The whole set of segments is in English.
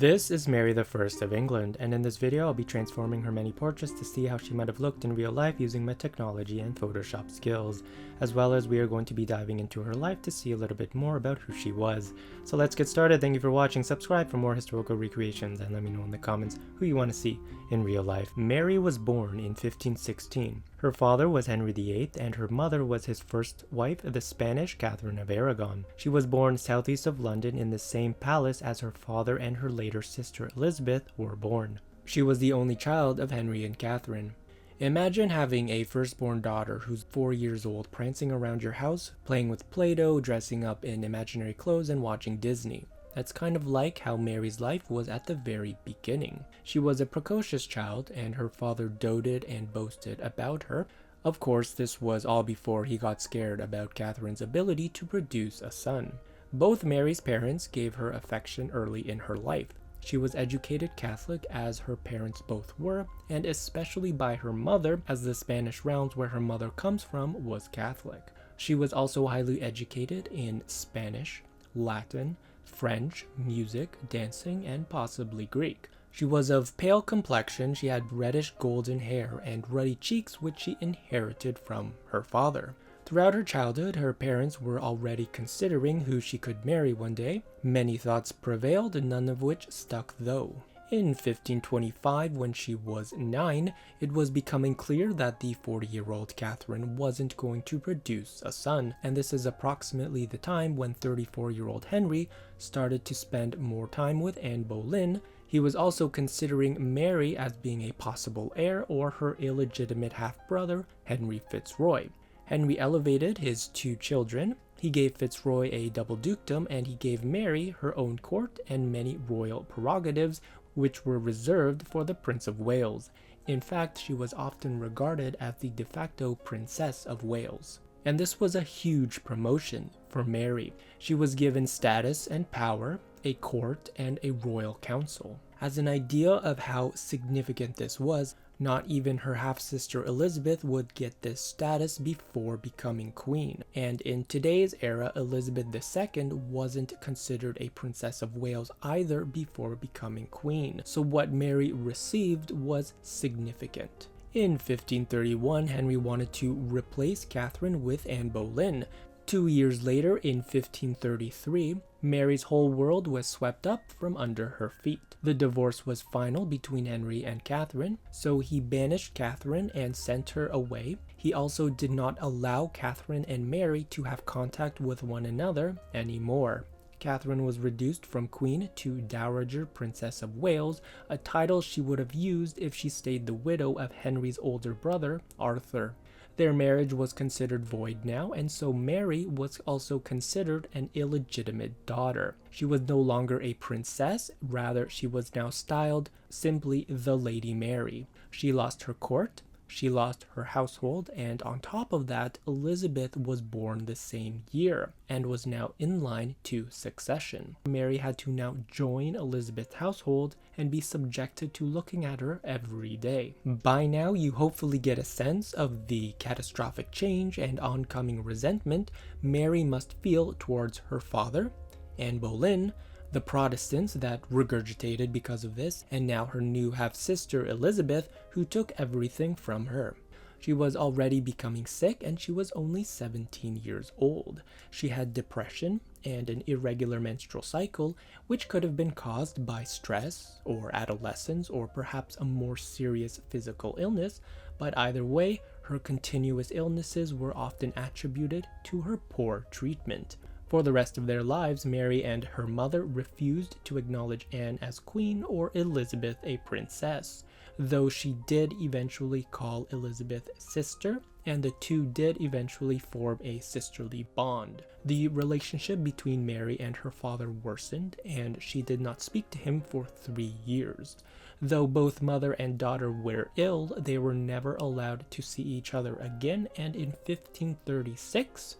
This is Mary I of England, and in this video I'll be transforming her many portraits to see how she might have looked in real life using my technology and Photoshop skills, as well as we are going to be diving into her life to see a little bit more about who she was. So let's get started. Thank you for watching, subscribe for more historical recreations, and let me know in the comments who you want to see in real life. Mary was born in 1516. Her father was Henry VIII, and her mother was his first wife, the Spanish Catherine of Aragon. She was born southeast of London in the same palace as her father and her later sister Elizabeth were born. She was the only child of Henry and Catherine. Imagine having a firstborn daughter who's 4 years old prancing around your house, playing with Play-Doh, dressing up in imaginary clothes, and watching Disney. That's kind of like how Mary's life was at the very beginning. She was a precocious child, and her father doted and boasted about her. Of course, this was all before he got scared about Catherine's ability to produce a son. Both Mary's parents gave her affection early in her life. She was educated Catholic, as her parents both were, and especially by her mother, as the Spanish realms where her mother comes from was Catholic. She was also highly educated in Spanish, Latin, French, music, dancing, and possibly Greek. She was of pale complexion, she had reddish golden hair and ruddy cheeks, which she inherited from her father. Throughout her childhood, her parents were already considering who she could marry one day. Many thoughts prevailed, none of which stuck though. In 1525, when she was 9, it was becoming clear that the 40-year-old Catherine wasn't going to produce a son, and this is approximately the time when 34-year-old Henry started to spend more time with Anne Boleyn. He was also considering Mary as being a possible heir, or her illegitimate half-brother, Henry Fitzroy. Henry elevated his 2 children. He gave Fitzroy a double dukedom, and he gave Mary her own court and many royal prerogatives, which were reserved for the Prince of Wales. In fact, she was often regarded as the de facto Princess of Wales. And this was a huge promotion for Mary. She was given status and power, a court, and a royal council. As an idea of how significant this was, not even her half-sister Elizabeth would get this status before becoming queen. And in today's era, Elizabeth II wasn't considered a Princess of Wales either before becoming queen. So what Mary received was significant. In 1531, Henry wanted to replace Catherine with Anne Boleyn. 2 years later, in 1533, Mary's whole world was swept up from under her feet. The divorce was final between Henry and Catherine, so he banished Catherine and sent her away. He also did not allow Catherine and Mary to have contact with one another anymore. Catherine was reduced from Queen to Dowager Princess of Wales, a title she would have used if she stayed the widow of Henry's older brother, Arthur. Their marriage was considered void now, and so Mary was also considered an illegitimate daughter. She was no longer a princess, rather she was now styled simply the Lady Mary. She lost her court, she lost her household, and on top of that, Elizabeth was born the same year and was now in line to succession. Mary had to now join Elizabeth's household and be subjected to looking at her every day. By now, you hopefully get a sense of the catastrophic change and oncoming resentment Mary must feel towards her father, Anne Boleyn, the Protestants that regurgitated because of this, and now her new half-sister Elizabeth, who took everything from her. She was already becoming sick, and she was only 17 years old. She had depression and an irregular menstrual cycle, which could have been caused by stress or adolescence or perhaps a more serious physical illness, but either way, her continuous illnesses were often attributed to her poor treatment. For the rest of their lives, Mary and her mother refused to acknowledge Anne as queen or Elizabeth a princess, though she did eventually call Elizabeth sister, and the two did eventually form a sisterly bond. The relationship between Mary and her father worsened, and she did not speak to him for 3 years. Though both mother and daughter were ill, they were never allowed to see each other again, and in 1536,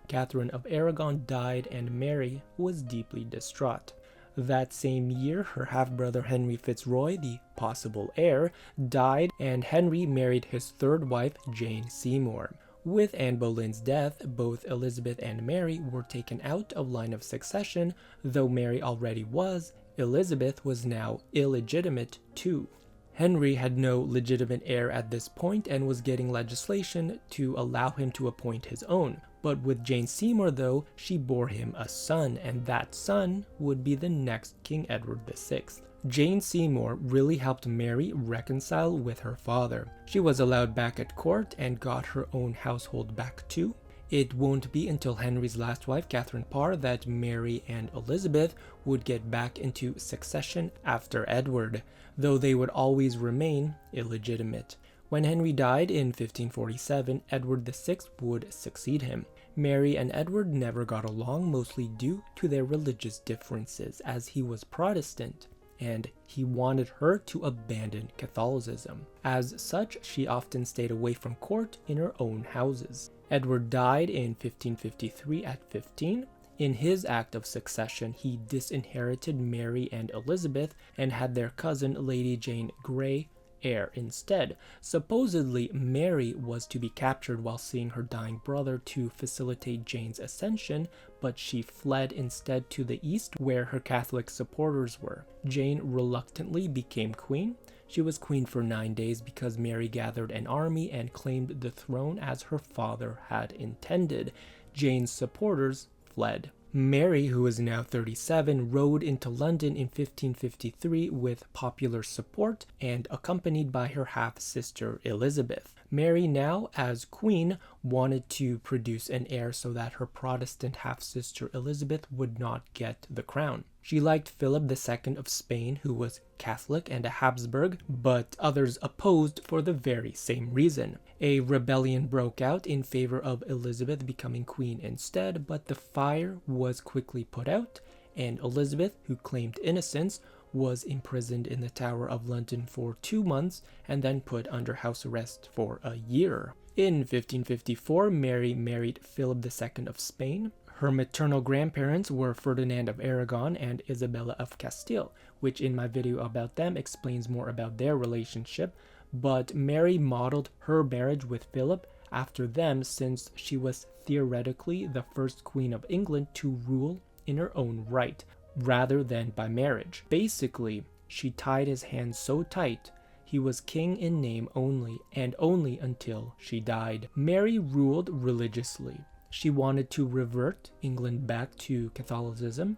Catherine of Aragon died and Mary was deeply distraught. That same year, her half-brother Henry Fitzroy, the possible heir, died, and Henry married his third wife, Jane Seymour. With Anne Boleyn's death, both Elizabeth and Mary were taken out of line of succession, though Mary already was Elizabeth was now illegitimate too. Henry had no legitimate heir at this point and was getting legislation to allow him to appoint his own. But with Jane Seymour though, she bore him a son, and that son would be the next King Edward VI. Jane Seymour really helped Mary reconcile with her father. She was allowed back at court and got her own household back too. It won't be until Henry's last wife, Catherine Parr, that Mary and Elizabeth would get back into succession after Edward, though they would always remain illegitimate. When Henry died in 1547, Edward VI would succeed him. Mary and Edward never got along, mostly due to their religious differences, as he was Protestant, and he wanted her to abandon Catholicism. As such, she often stayed away from court in her own houses. Edward died in 1553 at 15. In his act of succession, he disinherited Mary and Elizabeth and had their cousin, Lady Jane Grey, heir instead. Supposedly, Mary was to be captured while seeing her dying brother to facilitate Jane's ascension, but she fled instead to the east where her Catholic supporters were. Jane reluctantly became queen. She was queen for 9 days because Mary gathered an army and claimed the throne as her father had intended. Jane's supporters fled. Mary, who is now 37, rode into London in 1553 with popular support and accompanied by her half-sister Elizabeth. Mary, now as queen, wanted to produce an heir so that her Protestant half-sister Elizabeth would not get the crown. She liked Philip II of Spain, who was Catholic and a Habsburg, but others opposed for the very same reason. A rebellion broke out in favor of Elizabeth becoming queen instead, but the fire was quickly put out, and Elizabeth, who claimed innocence, was imprisoned in the Tower of London for 2 months and then put under house arrest for a year. In 1554, Mary married Philip II of Spain. Her maternal grandparents were Ferdinand of Aragon and Isabella of Castile, which in my video about them explains more about their relationship, but Mary modeled her marriage with Philip after them since she was theoretically the first queen of England to rule in her own right, rather than by marriage. Basically, she tied his hands so tight he was king in name only, and only until she died. Mary ruled religiously. She wanted to revert England back to Catholicism,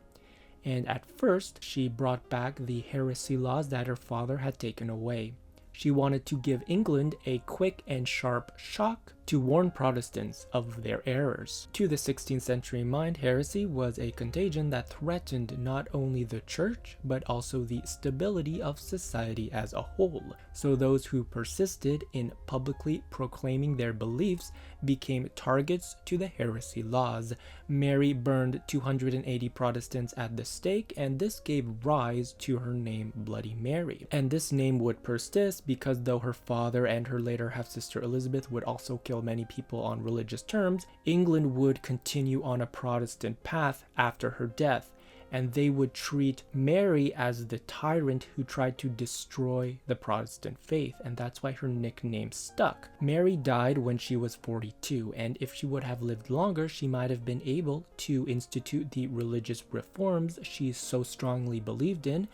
and at first she brought back the heresy laws that her father had taken away. She wanted to give England a quick and sharp shock to warn Protestants of their errors. To the 16th century mind, heresy was a contagion that threatened not only the church, but also the stability of society as a whole. So those who persisted in publicly proclaiming their beliefs became targets to the heresy laws. Mary burned 280 Protestants at the stake, and this gave rise to her name Bloody Mary. And this name would persist because though her father and her later half-sister Elizabeth would also kill many people on religious terms, England would continue on a Protestant path after her death, and they would treat Mary as the tyrant who tried to destroy the Protestant faith, and that's why her nickname stuck. Mary died when she was 42, and if she would have lived longer, she might have been able to institute the religious reforms she so strongly believed in,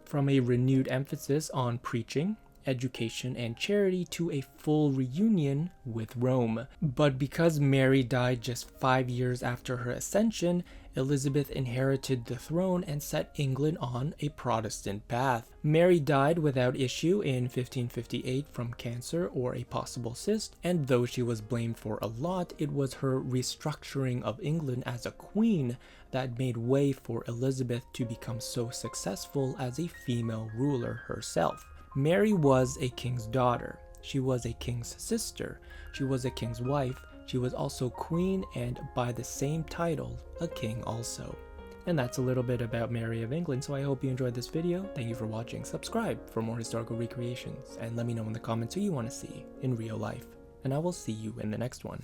from a renewed emphasis on preaching, education, and charity to a full reunion with Rome. But because Mary died just 5 years after her ascension, Elizabeth inherited the throne and set England on a Protestant path. Mary died without issue in 1558 from cancer or a possible cyst, and though she was blamed for a lot, it was her restructuring of England as a queen that made way for Elizabeth to become so successful as a female ruler herself. Mary was a king's daughter, she was a king's sister, she was a king's wife, she was also queen, and by the same title, a king also. And that's a little bit about Mary of England, so I hope you enjoyed this video. Thank you for watching. Subscribe for more historical recreations, and let me know in the comments who you want to see in real life. And I will see you in the next one.